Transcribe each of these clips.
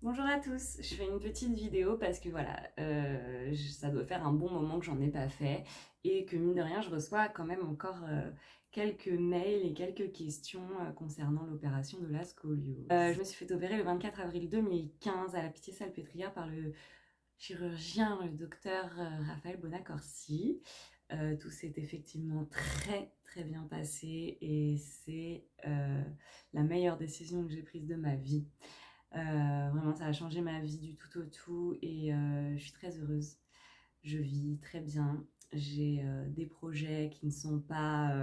Bonjour à tous, je fais une petite vidéo parce que voilà, ça doit faire un bon moment que j'en ai pas fait et que mine de rien, je reçois quand même encore quelques mails et quelques questions concernant l'opération de la scoliose. Je me suis fait opérer le 24 avril 2015 à la Pitié-Salpêtrière par le chirurgien, le docteur Raphaël Bonacorsi. Tout s'est effectivement très très bien passé et c'est la meilleure décision que j'ai prise de ma vie. Vraiment, ça a changé ma vie du tout au tout et je suis très heureuse. Je vis très bien. J'ai des projets qui ne sont pas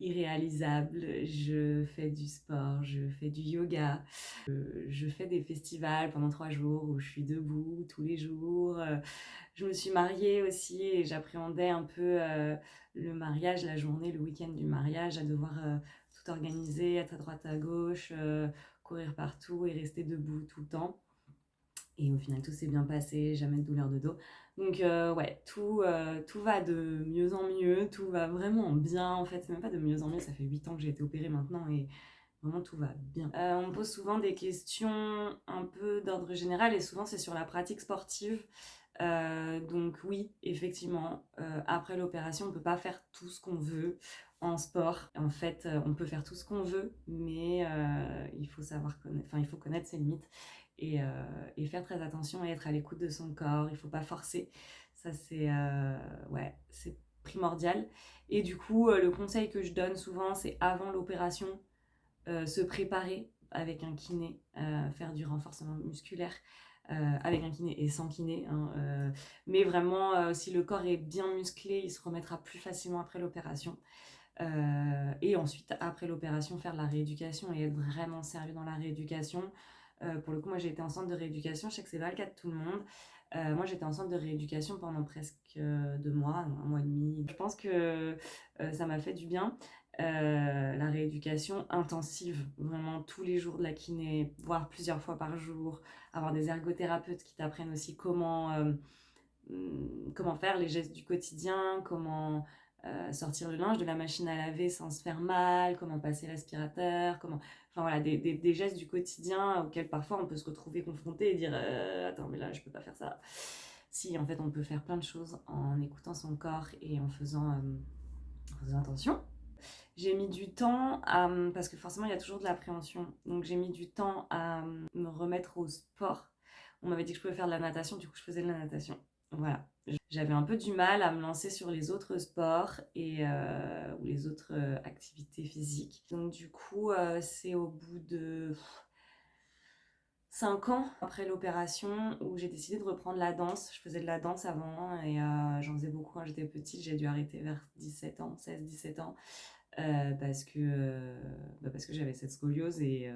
irréalisables. Je fais du sport, je fais du yoga. Je fais des festivals pendant 3 jours où je suis debout tous les jours. Je me suis mariée aussi et j'appréhendais un peu le mariage, la journée, le week-end du mariage, à devoir tout organiser, être à droite à gauche, courir partout et rester debout tout le temps. Et au final, tout s'est bien passé, jamais de douleur de dos. Donc ouais, tout va de mieux en mieux, tout va vraiment bien. En fait, c'est même pas de mieux en mieux, ça fait 8 ans que j'ai été opérée maintenant et vraiment tout va bien. On me pose souvent des questions un peu d'ordre général et souvent c'est sur la pratique sportive. Donc oui, effectivement, après l'opération, on ne peut pas faire tout ce qu'on veut en sport. En fait, on peut faire tout ce qu'on veut, mais il faut savoir connaître, enfin, il faut connaître ses limites et faire très attention et être à l'écoute de son corps. Il ne faut pas forcer. Ça, ouais, c'est primordial. Et du coup, le conseil que je donne souvent, c'est avant l'opération, se préparer avec un kiné, faire du renforcement musculaire avec un kiné et sans kiné. Hein, mais vraiment, si le corps est bien musclé, il se remettra plus facilement après l'opération. Et ensuite, après l'opération, faire de la rééducation et être vraiment sérieux dans la rééducation. Pour le coup, moi j'ai été en centre de rééducation, je sais que c'est pas le cas de tout le monde. Moi j'étais en centre de rééducation pendant presque 2 mois, un mois et demi. Je pense que ça m'a fait du bien. La rééducation intensive, vraiment tous les jours de la kiné, voire plusieurs fois par jour, avoir des ergothérapeutes qui t'apprennent aussi comment faire les gestes du quotidien, comment sortir le linge de la machine à laver sans se faire mal, comment passer l'aspirateur, enfin voilà, des gestes du quotidien auxquels parfois on peut se retrouver confronté et dire attends mais là je peux pas faire ça. Si en fait on peut faire plein de choses en écoutant son corps et en faisant attention. J'ai mis du temps parce que forcément il y a toujours de l'appréhension, donc j'ai mis du temps à me remettre au sport. On m'avait dit que je pouvais faire de la natation, du coup je faisais de la natation. Voilà. J'avais un peu du mal à me lancer sur les autres sports ou les autres activités physiques. Donc du coup, c'est au bout de 5 ans après l'opération où j'ai décidé de reprendre la danse. Je faisais de la danse avant et j'en faisais beaucoup quand j'étais petite. J'ai dû arrêter vers 17 ans, 16-17 ans. Parce que j'avais cette scoliose et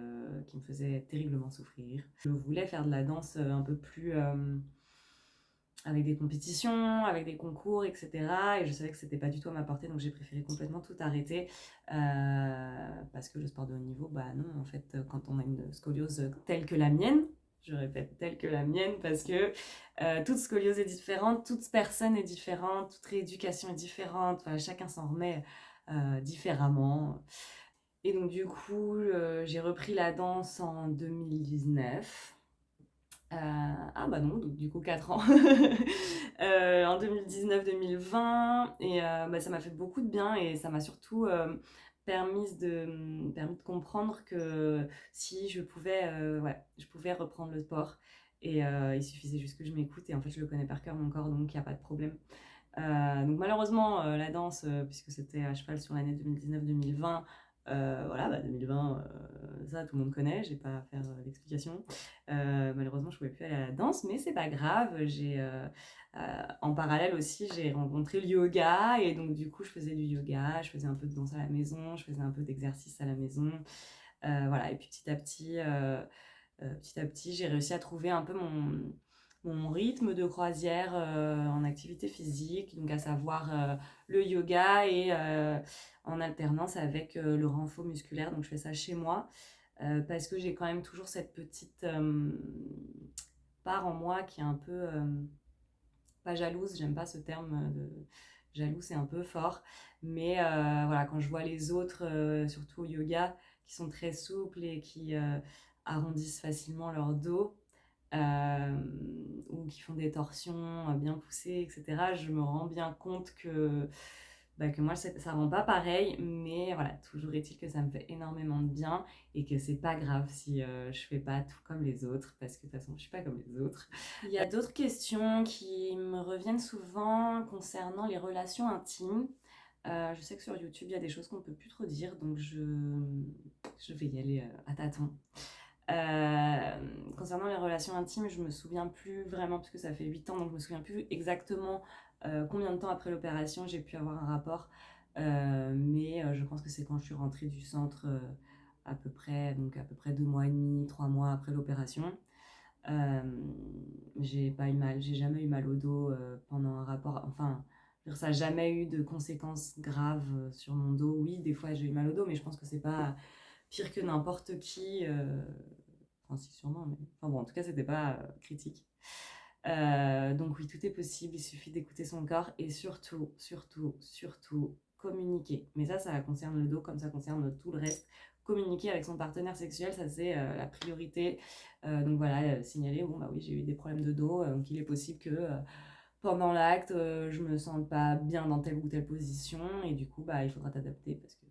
qui me faisait terriblement souffrir. Je voulais faire de la danse un peu plus avec des compétitions, avec des concours, etc. Et je savais que c'était pas du tout à ma portée, donc j'ai préféré complètement tout arrêter parce que le sport de haut niveau, bah non, en fait, quand on a une scoliose telle que la mienne, je répète, telle que la mienne, parce que toute scoliose est différente, toute personne est différente, toute rééducation est différente, enfin, chacun s'en remet différemment. Et donc du coup, j'ai repris la danse en 2019. Ah bah non, donc du coup 4 ans. En 2019-2020. Et bah, ça m'a fait beaucoup de bien et ça m'a surtout permis de comprendre que si je pouvais, ouais, je pouvais reprendre le sport. Et il suffisait juste que je m'écoute et en fait je le connais par cœur mon corps donc il n'y a pas de problème. Donc malheureusement, la danse, puisque c'était à cheval sur l'année 2019-2020, voilà, bah 2020, ça tout le monde connaît, j'ai pas à faire d'explication. Malheureusement, je pouvais plus aller à la danse, mais c'est pas grave. En parallèle aussi, j'ai rencontré le yoga et donc du coup, je faisais du yoga, je faisais un peu de danse à la maison, je faisais un peu d'exercice à la maison. Voilà, et puis petit à petit, j'ai réussi à trouver un peu mon rythme de croisière en activité physique, donc à savoir le yoga et en alternance avec le renfort musculaire. Donc je fais ça chez moi parce que j'ai quand même toujours cette petite part en moi qui est un peu pas jalouse, j'aime pas ce terme de jaloux, c'est un peu fort, mais voilà, quand je vois les autres, surtout au yoga, qui sont très souples et qui arrondissent facilement leur dos, ou qui font des torsions bien poussées, etc., je me rends bien compte que moi, ça rend pas pareil, mais voilà, toujours est-il que ça me fait énormément de bien et que c'est pas grave si je fais pas tout comme les autres, parce que de toute façon, je suis pas comme les autres. Il y a d'autres questions qui me reviennent souvent concernant les relations intimes. Je sais que sur YouTube, il y a des choses qu'on peut plus trop dire, donc je vais y aller à tâtons. Concernant les relations intimes, je me souviens plus vraiment, parce que ça fait 8 ans, donc je me souviens plus exactement combien de temps après l'opération j'ai pu avoir un rapport. Mais je pense que c'est quand je suis rentrée du centre à peu près 2 mois et demi, 3 mois après l'opération. Euh, j'ai pas eu mal, j'ai jamais eu mal au dos pendant un rapport. Enfin, ça n'a jamais eu de conséquences graves sur mon dos. Oui, des fois j'ai eu mal au dos, mais je pense que c'est pas pire que n'importe qui. Enfin, si, sûrement, mais. Enfin bon, en tout cas, c'était pas critique. Donc, oui, tout est possible. Il suffit d'écouter son corps et surtout, surtout, surtout, communiquer. Mais ça concerne le dos comme ça concerne tout le reste. Communiquer avec son partenaire sexuel, ça c'est la priorité. Donc voilà, signaler, bon bah oui, j'ai eu des problèmes de dos, donc il est possible que pendant l'acte, je me sente pas bien dans telle ou telle position, et du coup, bah il faudra t'adapter parce que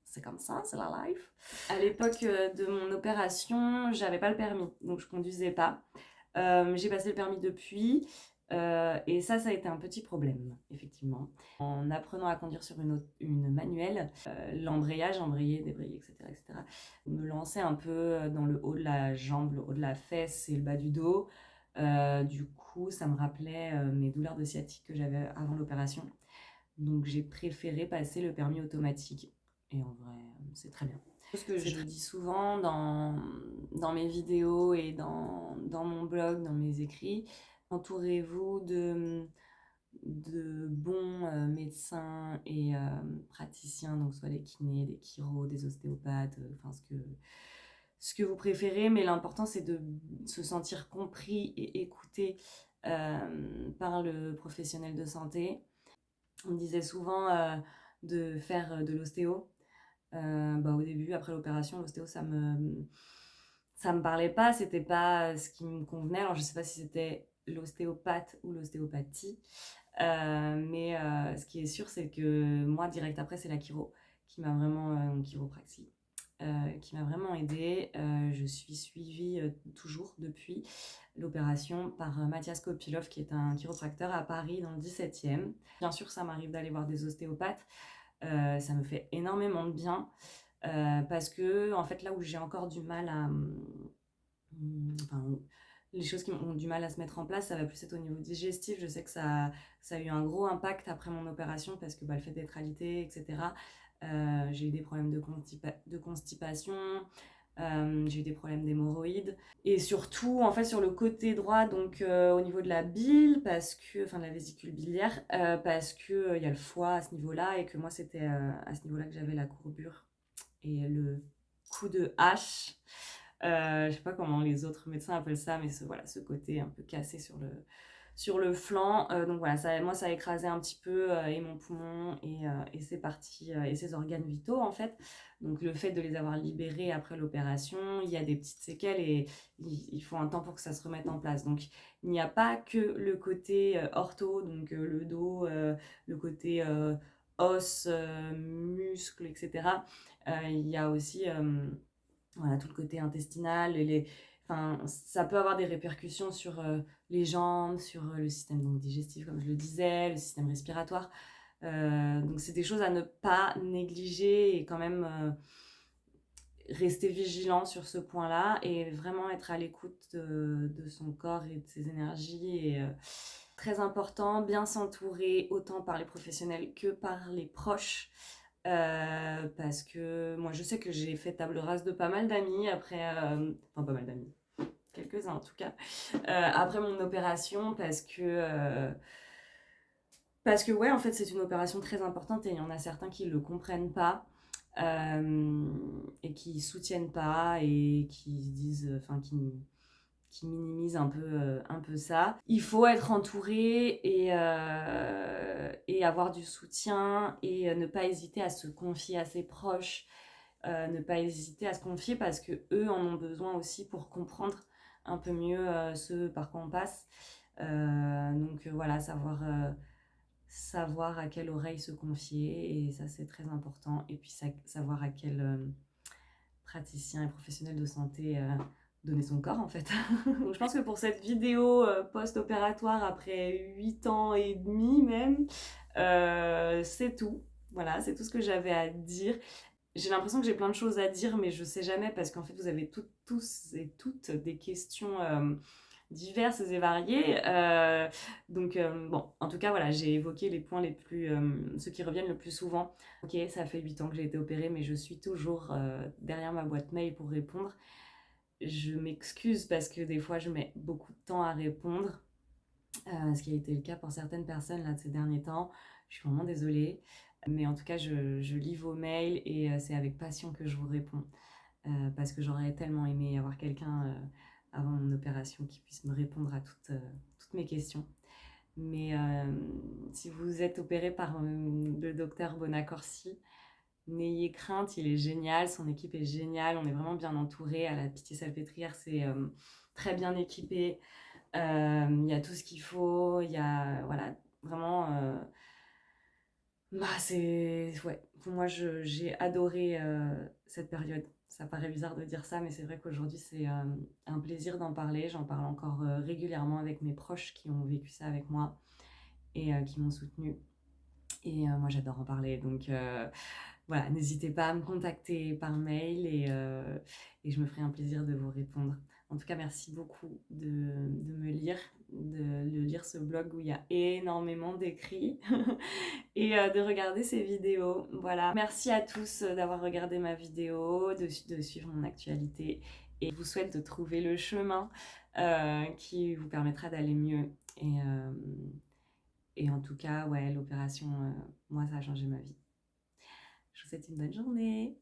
c'est comme ça, c'est la life. À l'époque de mon opération, j'avais pas le permis, donc je conduisais pas. J'ai passé le permis depuis, et ça a été un petit problème, effectivement. En apprenant à conduire sur une manuelle, l'embrayage, embrayer, débrayer, etc., etc., me lançait un peu dans le haut de la jambe, le haut de la fesse et le bas du dos. Du coup, ça me rappelait mes douleurs de sciatique que j'avais avant l'opération. Donc j'ai préféré passer le permis automatique. Et en vrai, c'est très bien. Ce que je dis souvent dans mes vidéos et dans mon blog, dans mes écrits, entourez-vous de bons médecins et praticiens, donc soit des kinés, des chiros, des ostéopathes, enfin ce que vous préférez, mais l'important c'est de se sentir compris et écouté par le professionnel de santé. On me disait souvent de faire de l'ostéo. Au début, après l'opération, l'ostéo, ça me parlait pas, c'était pas ce qui me convenait. Alors, je sais pas si c'était l'ostéopathe ou l'ostéopathie, mais ce qui est sûr, c'est que moi, direct après, c'est la chiro qui m'a vraiment, chiropraxie, qui m'a vraiment aidée. Je suis suivie toujours depuis l'opération par Mathias Kopilov, qui est un chiropracteur à Paris dans le 17e. Bien sûr, ça m'arrive d'aller voir des ostéopathes. Ça me fait énormément de bien parce que, en fait, là où j'ai encore du mal à. Enfin, les choses qui ont du mal à se mettre en place, ça va plus être au niveau digestif. Je sais que ça a eu un gros impact après mon opération parce que le fait d'être alité, etc. J'ai eu des problèmes de constipation, j'ai eu des problèmes d'hémorroïdes. Et surtout, en fait, sur le côté droit, donc au niveau de la bile, enfin de la vésicule biliaire, parce qu'il y a le foie à ce niveau-là, et que moi, c'était à ce niveau-là que j'avais la courbure et le coup de hache. Je sais pas comment les autres médecins appellent ça, mais voilà, ce côté un peu cassé sur le flanc. Donc voilà, moi ça a écrasé un petit peu et mon poumon et ses parties et ses organes vitaux en fait. Donc le fait de les avoir libérés après l'opération, il y a des petites séquelles et il faut un temps pour que ça se remette en place. Donc il n'y a pas que le côté ortho, donc le dos, le côté os, muscles, etc. Il y a aussi voilà, tout le côté intestinal enfin, ça peut avoir des répercussions sur les jambes, sur le système donc, digestif, comme je le disais, le système respiratoire. Donc, c'est des choses à ne pas négliger et quand même rester vigilant sur ce point-là et vraiment être à l'écoute de son corps et de ses énergies. Et très important, bien s'entourer autant par les professionnels que par les proches. Parce que moi je sais que j'ai fait table rase de pas mal d'amis après, enfin pas mal d'amis, quelques-uns en tout cas, après mon opération parce que ouais en fait c'est une opération très importante et il y en a certains qui le comprennent pas et qui soutiennent pas et qui se disent, enfin qui minimise un peu ça. Il faut être entouré et avoir du soutien et ne pas hésiter à se confier à ses proches, ne pas hésiter à se confier parce que eux en ont besoin aussi pour comprendre un peu mieux ce par quoi on passe. Donc voilà, savoir à quelle oreille se confier, et ça c'est très important. Et puis savoir à quel praticien et professionnel de santé donner son corps en fait. Donc je pense que pour cette vidéo post-opératoire après 8 ans et demi même, c'est tout. Voilà, c'est tout ce que j'avais à dire. J'ai l'impression que j'ai plein de choses à dire, mais je sais jamais parce qu'en fait vous avez tous et toutes des questions diverses et variées. Donc bon, en tout cas voilà, j'ai évoqué les points les plus, ceux qui reviennent le plus souvent. Ok, ça fait 8 ans que j'ai été opérée, mais je suis toujours derrière ma boîte mail pour répondre. Je m'excuse parce que des fois je mets beaucoup de temps à répondre, ce qui a été le cas pour certaines personnes là de ces derniers temps. Je suis vraiment désolée, mais en tout cas je lis vos mails et c'est avec passion que je vous réponds. Parce que j'aurais tellement aimé avoir quelqu'un avant mon opération qui puisse me répondre à toutes mes questions. Mais si vous êtes opéré par le docteur Bonacorsi, n'ayez crainte, il est génial, son équipe est géniale, on est vraiment bien entouré. À la Pitié-Salpêtrière, c'est très bien équipé. Il y a tout ce qu'il faut, il y a voilà, vraiment bah, c'est... Ouais, pour moi, j'ai adoré cette période. Ça paraît bizarre de dire ça, mais c'est vrai qu'aujourd'hui, c'est un plaisir d'en parler. J'en parle encore régulièrement avec mes proches qui ont vécu ça avec moi et qui m'ont soutenue. Et moi, j'adore en parler. Donc voilà, n'hésitez pas à me contacter par mail et je me ferai un plaisir de vous répondre. En tout cas, merci beaucoup de me lire, de lire ce blog où il y a énormément d'écrits et de regarder ces vidéos. Voilà. Merci à tous d'avoir regardé ma vidéo, de suivre mon actualité, et je vous souhaite de trouver le chemin qui vous permettra d'aller mieux. Et en tout cas, ouais, l'opération, moi, ça a changé ma vie. Je vous souhaite une bonne journée.